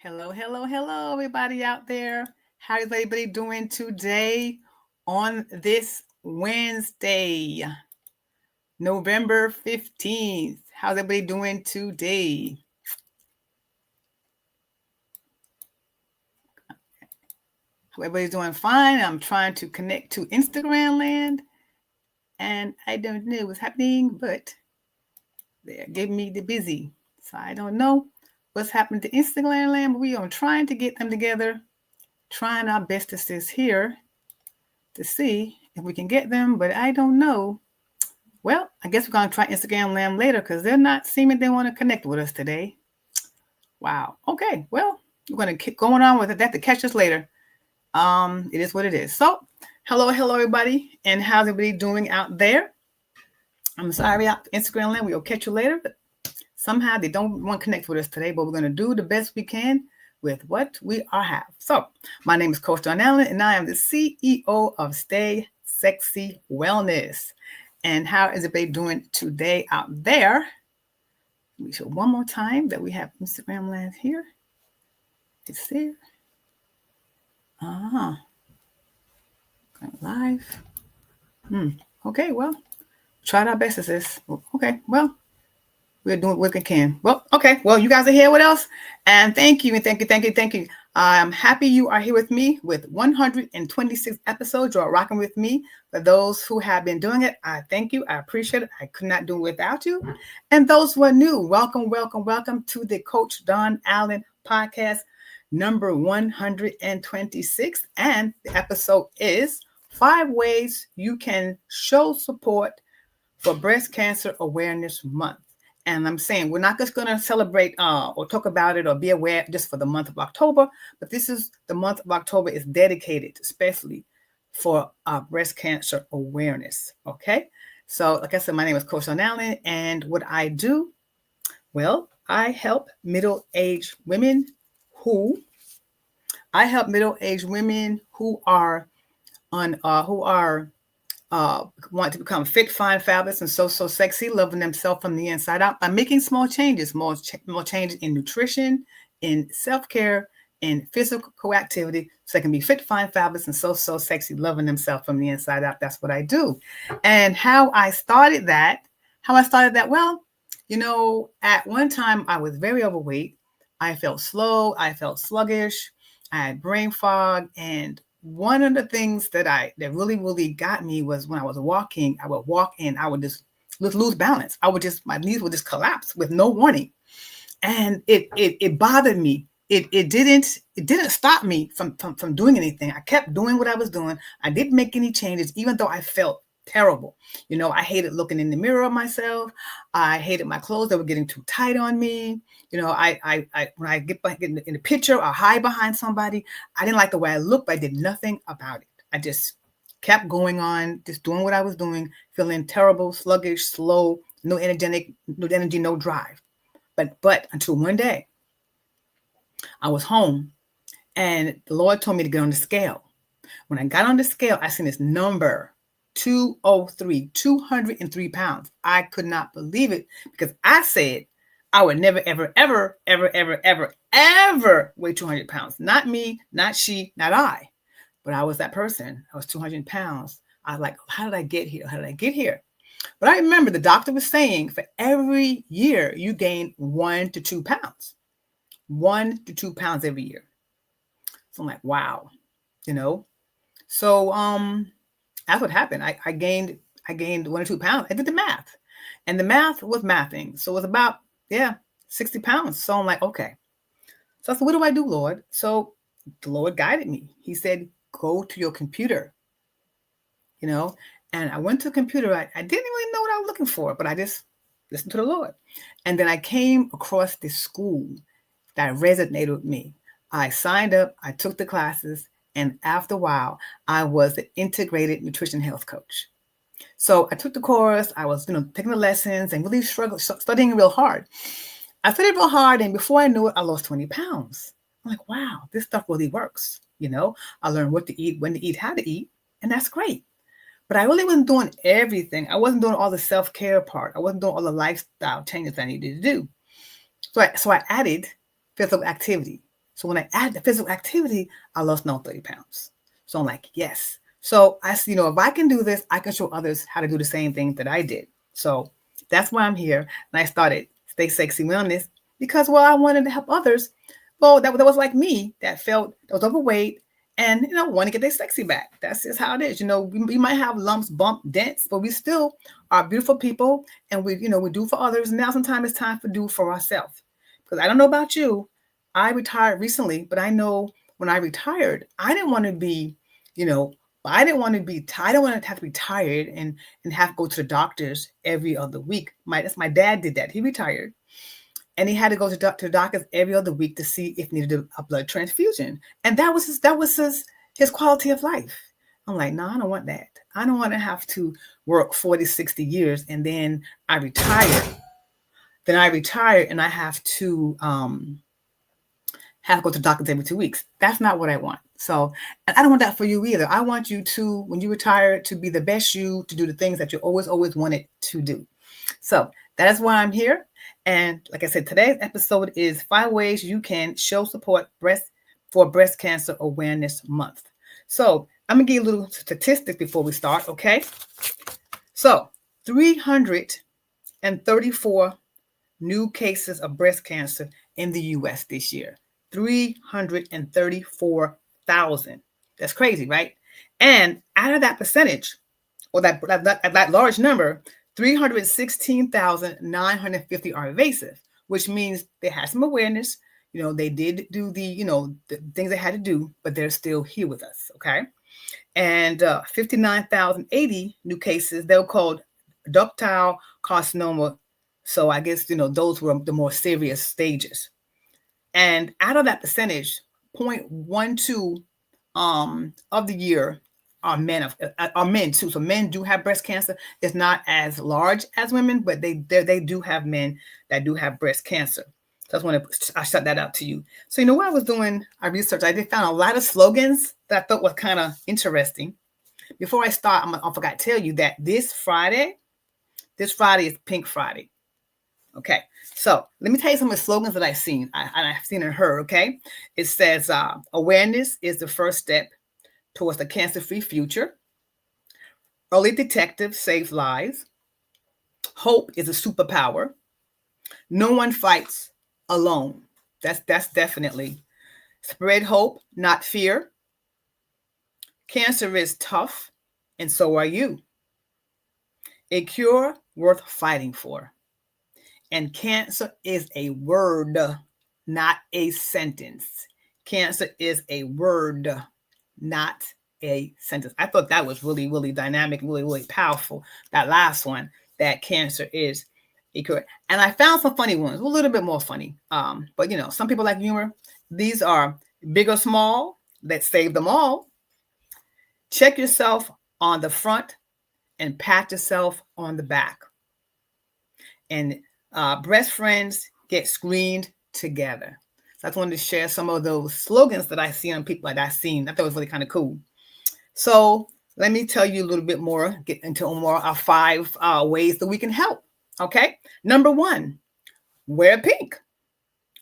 Hello, hello, hello, everybody out there. How is everybody doing today on this Wednesday, November 15th? How's everybody doing today? Hope everybody's doing fine. I'm trying to connect to Instagram land, and I don't know what's happening, but they're giving me the busy. So I don't know what's happening to Instagram land, but we are trying to get them together, trying our best assist here to see if we can get them, but I don't know. Well, I guess we're going to try Instagram Lamb later because they're not seeming they want to connect with us today. Wow. Okay. Well, we're going to keep going on with it. They have to catch us later. It is what it is. So, hello, everybody. And how's everybody doing out there? I'm sorry, Instagram Lamb. We'll catch you later. But somehow they don't want to connect with us today, but we're going to do the best we can with what we have. So, my name is Coach Dawn Allen, and I am the CEO of Stay Sexy Wellness. And how is everybody doing today out there? Let me show one more time that we have Instagram land here. It's there. Live. Okay, well, tried our best at this. Okay, well, we're doing what we can. Well, okay, well, you guys are here. What else? And thank you. I'm happy you are here with me with 126 episodes. You're rocking with me. For those who have been doing it, I thank you. I appreciate it. I could not do it without you. And those who are new, welcome to the Coach Dawn Allen podcast, number 126. And the episode is 5 ways you can show support for Breast Cancer Awareness Month. And I'm saying we're not just going to celebrate or talk about it or be aware just for the month of October, but this is the month of October is dedicated especially for breast cancer awareness. Okay. So like I said, my name is Coach Dawn Allen, and what I do, well, I help middle-aged women who are want to become fit, fine, fabulous, and so sexy, loving themselves from the inside out by making small changes, more changes in nutrition, in self-care, in physical activity, so they can be fit, fine, fabulous, and so sexy, loving themselves from the inside out. That's what I do. And how I started that, well, at one time I was very overweight. I felt slow. I felt sluggish. I had brain fog, and one of the things that really got me was when I was walking, I would walk and I would just lose balance. My knees would just collapse with no warning. And it bothered me. It didn't stop me from doing anything. I kept doing what I was doing. I didn't make any changes, even though I felt terrible. I hated looking in the mirror of myself. I hated my clothes that were getting too tight on me. I when I get in the picture or hide behind somebody, I didn't like the way I looked, but I did nothing about it. I just kept going on, just doing what I was doing, feeling terrible, sluggish, slow, no energy, no drive. But until one day, I was home and the Lord told me to get on the scale. When I got on the scale, I seen this number, 203 pounds. I could not believe it because I said I would never, ever weigh 200 pounds. Not me, not she, not I. But I was that person. I was 200 pounds. I was like, how did I get here? But I remember the doctor was saying for every year you gain 1 to 2 pounds. 1 to 2 pounds every year. So I'm like, wow, So that's what happened. I gained 1 or 2 pounds. I did the math. And the math was mathing. So it was about 60 pounds. So I'm like, okay. So I said, what do I do, Lord? So the Lord guided me. He said, go to your computer, and I went to the computer. I didn't really know what I was looking for, but I just listened to the Lord. And then I came across this school that resonated with me. I signed up, I took the classes, and after a while, I was an integrated nutrition health coach. So I took the course, I was, taking the lessons and really studying real hard. I studied real hard, and before I knew it, I lost 20 pounds. I'm like, wow, this stuff really works. I learned what to eat, when to eat, how to eat, and that's great. But I really wasn't doing everything. I wasn't doing all the self-care part. I wasn't doing all the lifestyle changes I needed to do. So I added physical activity. So when I add the physical activity, I lost now 30 pounds. So I'm like, yes. So I see, if I can do this, I can show others how to do the same thing that I did. So that's why I'm here. And I started Stay Sexy Wellness because, I wanted to help others. Well, that was like me that was overweight and, want to get their sexy back. That's just how it is. We might have lumps, bump, dents, but we still are beautiful people. And we do for others. Now sometimes it's time to do for ourselves. Because I don't know about you. I retired recently, but I know when I retired, I didn't want to be, I didn't want to have to be tired and have to go to the doctors every other week. My dad did that. He retired and he had to go to the doctors every other week to see if he needed a blood transfusion. And that was his quality of life. I'm like, no, I don't want that. I don't want to have to work 40, 60 years and then I retire. Then I retire and I have to go to the doctors every 2 weeks. That's not what I want. So, and I don't want that for you either. I want you to, when you retire, to be the best you, to do the things that you always wanted to do. So that is why I'm here. And like I said, today's episode is 5 ways you can show support for Breast Cancer Awareness Month. So I'm going to give you a little statistics before we start, okay? So 334 new cases of breast cancer in the U.S. this year. 334,000. That's crazy, right? And out of that percentage, or that large number, 316,950 are invasive, which means they had some awareness. They did do the things they had to do, but they're still here with us, okay? And 59,080 new cases, they were called ductal carcinoma. So I guess, those were the more serious stages. And out of that percentage, 0.12 of the year are men too. So men do have breast cancer. It's not as large as women, but they do have men that do have breast cancer. So I shut that out to you. So what I was doing, I researched, I did found a lot of slogans that I thought was kind of interesting. Before I start, I forgot to tell you that this Friday is Pink Friday. Okay, so let me tell you some of the slogans that I've seen. I've seen and heard, okay? It says, awareness is the first step towards a cancer-free future. Early detective saves lives. Hope is a superpower. No one fights alone. That's definitely. Spread hope, not fear. Cancer is tough, and so are you. A cure worth fighting for. And cancer is a word, not a sentence. Cancer is a word, not a sentence. I thought that was really, really dynamic, really, really powerful. That last one, that cancer is a cure. And I found some funny ones, a little bit more funny. But some people like humor. These are big or small. Let's save them all. Check yourself on the front and pat yourself on the back. And breast friends get screened together. So I just wanted to share some of those slogans that I see on people that I've seen. I thought it was really kind of cool. So let me tell you a little bit more, get into more of 5 ways that we can help. Okay. Number 1, wear pink.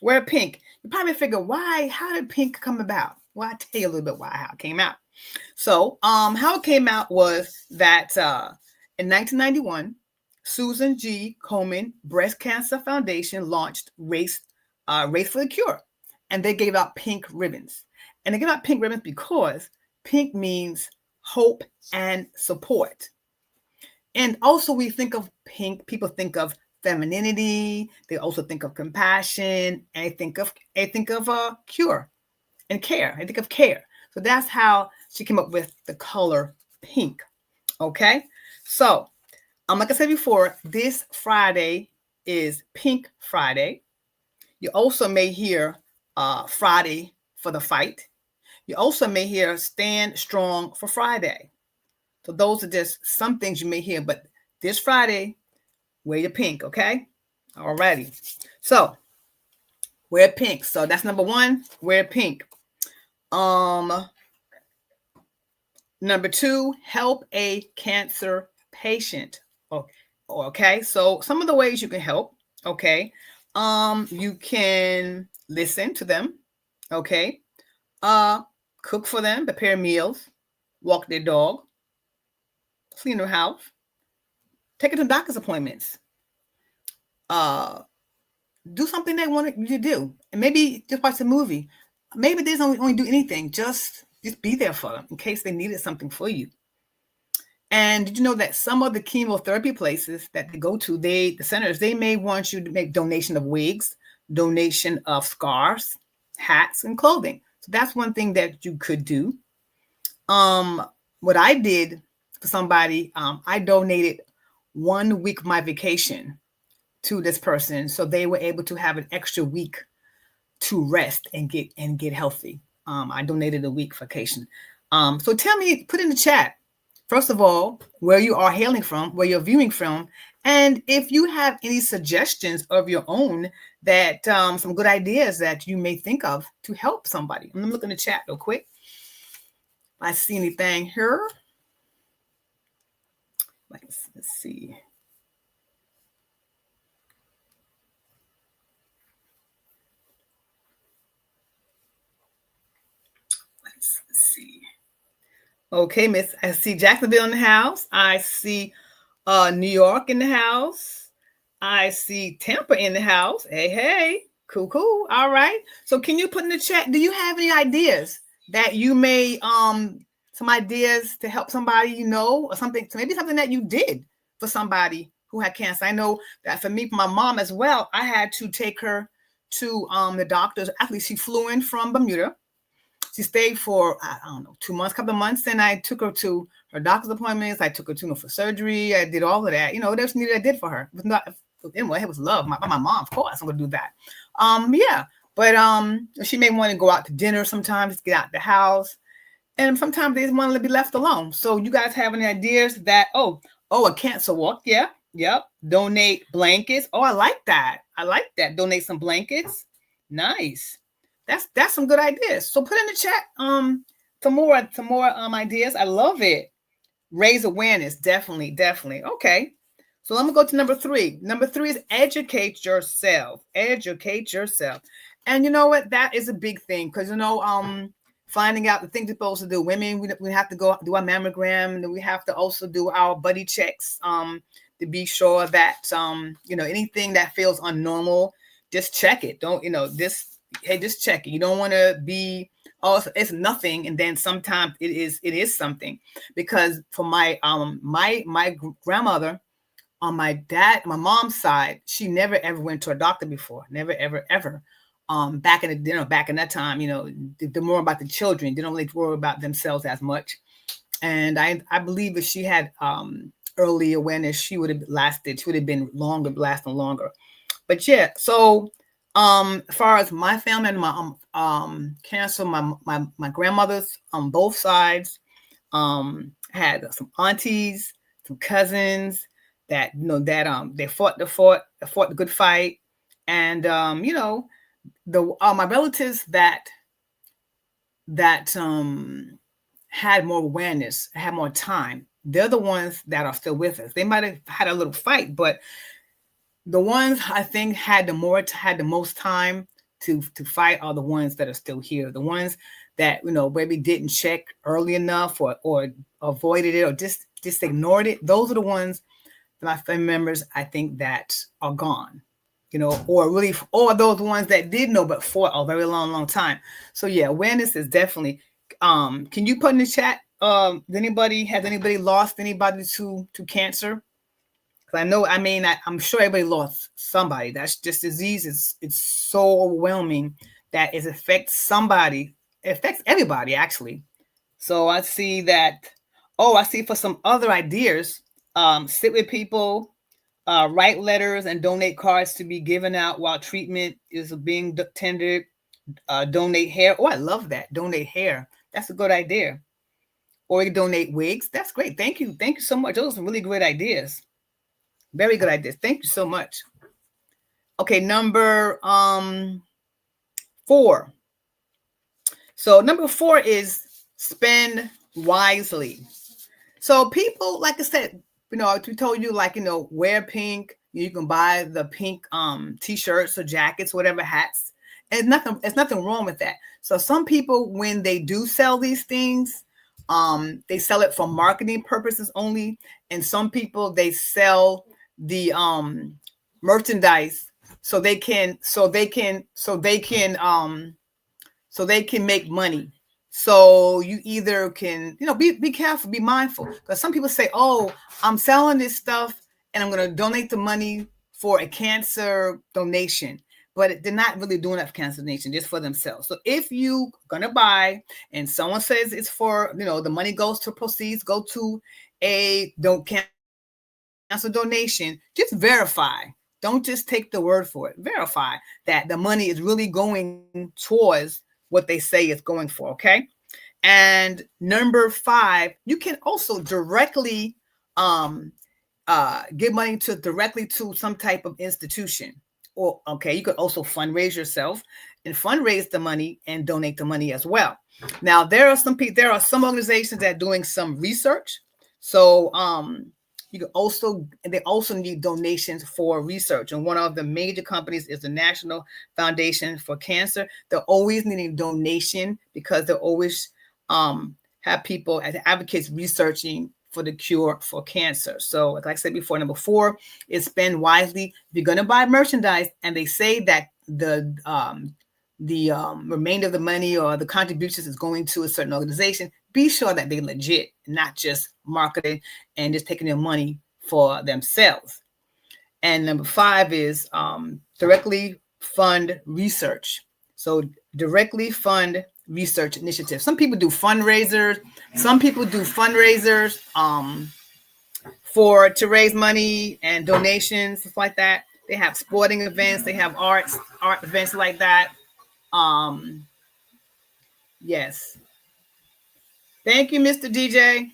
Wear pink. You probably figure, how did pink come about? Well, I'll tell you a little bit how it came out. So how it came out was that in 1991, Susan G. Komen Breast Cancer Foundation launched Race for the Cure, and they gave out pink ribbons. And they gave out pink ribbons because pink means hope and support. And also, we think of pink. People think of femininity. They also think of compassion, and they think of cure and care. They think of care. So that's how she came up with the color pink. Okay, so. Like I said before, this Friday is Pink Friday. You also may hear Friday for the fight. You also may hear Stand Strong for Friday. So those are just some things you may hear. But this Friday, wear your pink, okay? Alrighty. So wear pink. So that's number 1, wear pink. Number 2, help a cancer patient. Okay, so some of the ways you can help, okay, you can listen to them, Okay. Cook for them, prepare meals, walk their dog, clean their house, take it to doctor's appointments. Do something they want you to do. And maybe just watch a movie. Maybe they don't only do anything. Just be there for them in case they needed something for you. And did you know that some of the chemotherapy places that they go to, the centers, they may want you to make donation of wigs, donation of scarves, hats, and clothing. So that's one thing that you could do. What I did for somebody, I donated 1 week of my vacation to this person, so they were able to have an extra week to rest and get healthy. I donated a week vacation. So tell me, put in the chat, first of all, where you are hailing from, where you're viewing from, and if you have any suggestions of your own that some good ideas that you may think of to help somebody. I'm gonna look in the chat real quick. I see anything here. Let's see. Let's see. Okay, Miss. I see Jacksonville in the house. I see New York in the house. I see Tampa in the house. Hey, hey. Cool, cool. All right. So can you put in the chat, do you have any ideas that you may some ideas to help somebody you know, or something, maybe something that you did for somebody who had cancer? I know that for me, for my mom as well, I had to take her to the doctors. Actually, she flew in from Bermuda. She stayed for, I don't know, 2 months, couple of months. Then I took her to her doctor's appointments. I took her to for surgery. I did all of that. You know, whatever she needed, I did for her. It was not, anyway, it was love. My mom, of course, I'm gonna do that. Yeah. But she may want to go out to dinner sometimes, get out the house. And sometimes they just want to be left alone. So you guys have any ideas that, a cancer walk? Yeah. Yep. Donate blankets. Oh, I like that. I like that. Donate some blankets. Nice. That's some good ideas. So put in the chat some more ideas. I love it. Raise awareness. Definitely. Okay. So let me go to number 3. Number 3 is educate yourself. Educate yourself. And you know what? That is a big thing because, finding out the things we're supposed to do. Women, we have to go do our mammogram, and then we have to also do our body checks to be sure that, anything that feels unnormal, just check it. Don't, just check it. You don't want to be, it's nothing. And then sometimes it is something, because for my grandmother on my mom's side, she never ever went to a doctor before. Never, ever. Back in that time, they're more about the children. They don't really worry about themselves as much. And I believe if she had early awareness, she would have lasted. She would have been lasting longer. But yeah, so as far as my family and my cancer, my grandmothers on both sides had some aunties, some cousins that they fought the good fight, and my relatives that had more awareness, had more time, they're the ones that are still with us. They might have had a little fight, but the ones I think had the most time to fight are the ones that are still here. The ones that maybe didn't check early enough or avoided it or just ignored it. Those are the ones that my family members, I think, that are gone. Or those ones that did know but fought a very long time. So yeah, awareness is definitely. Can you put in the chat? Has anybody lost anybody to cancer? Because I'm sure everybody lost somebody. That's just disease. It's so overwhelming that it affects somebody. It affects everybody, actually. So I see that. I see for some other ideas. Sit with people, write letters and donate cards to be given out while treatment is being tendered. Donate hair. Oh, I love that. Donate hair. That's a good idea. Or you donate wigs. That's great. Thank you. Thank you so much. Those are some really great ideas. Very good ideas. Thank you so much. Okay, number 4. So number 4 is spend wisely. So people, like I said, we told you, wear pink. You can buy the pink t-shirts or jackets, whatever, hats. And there's nothing wrong with that. So some people, when they do sell these things, they sell it for marketing purposes only. And some people, they sell the merchandise so they can make money. So you either can, be careful, be mindful, because some people say, oh, I'm selling this stuff and I'm going to donate the money for a cancer donation. But they're not really doing that for cancer donation, just for themselves. So if you're going to buy and someone says it's for, the money go to a cancer donation, just verify. Don't just take the word for it. Verify that the money is really going towards what they say it's going for, okay? And number 5, you can also directly give money directly to some type of institution. Or, okay, you could also fundraise yourself and fundraise the money and donate the money as well. Now, there are some organizations that are doing some research. So they also need donations for research. And one of the major companies is the National Foundation for Cancer. They're always needing donation because they're always have people as advocates researching for the cure for cancer. So like I said before, number 4 is spend wisely. If you're going to buy merchandise and they say that the remainder of the money or the contributions is going to a certain organization, be sure that they're legit, not just marketing and just taking their money for themselves. And number 5 is directly fund research. So directly fund research initiatives. Some people do fundraisers. Some people do fundraisers to raise money and donations, stuff like that. They have sporting events. They have art events like that. Yes. Thank you, Mr. DJ.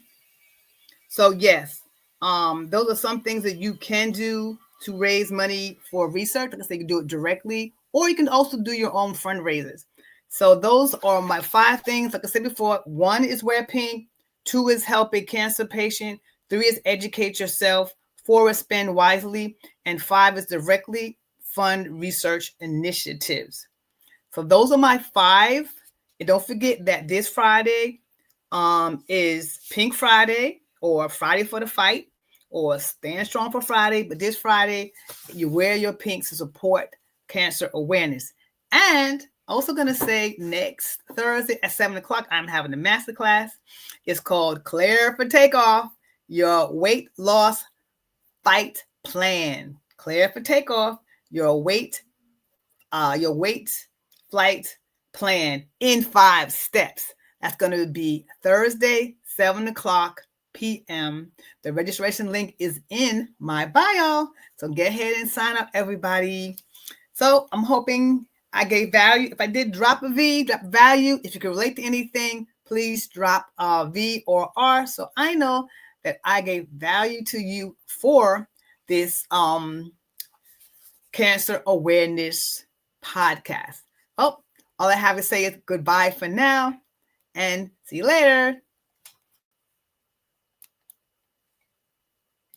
So yes, those are some things that you can do to raise money for research. Like I said, you can do it directly, or you can also do your own fundraisers. So those are my 5 things. Like I said before, 1 is wear pink, 2 is help a cancer patient, 3 is educate yourself, 4 is spend wisely, and 5 is directly fund research initiatives. So those are my 5. And don't forget that this Friday is Pink Friday, or Friday for the Fight, or Stand Strong for Friday. But this Friday, you wear your pink to support cancer awareness. And also going to say next Thursday at 7 o'clock, I'm having a masterclass. It's called Claire for Takeoff, your weight loss fight plan. Claire for Takeoff, your weight flight plan in 5 steps. That's going to be Thursday, 7 o'clock p.m. The registration link is in my bio. So get ahead and sign up, everybody. So I'm hoping I gave value. If I did drop a V, drop value. If you can relate to anything, please drop a V or R, so I know that I gave value to you for this cancer awareness podcast. Oh, all I have to say is goodbye for now and see you later.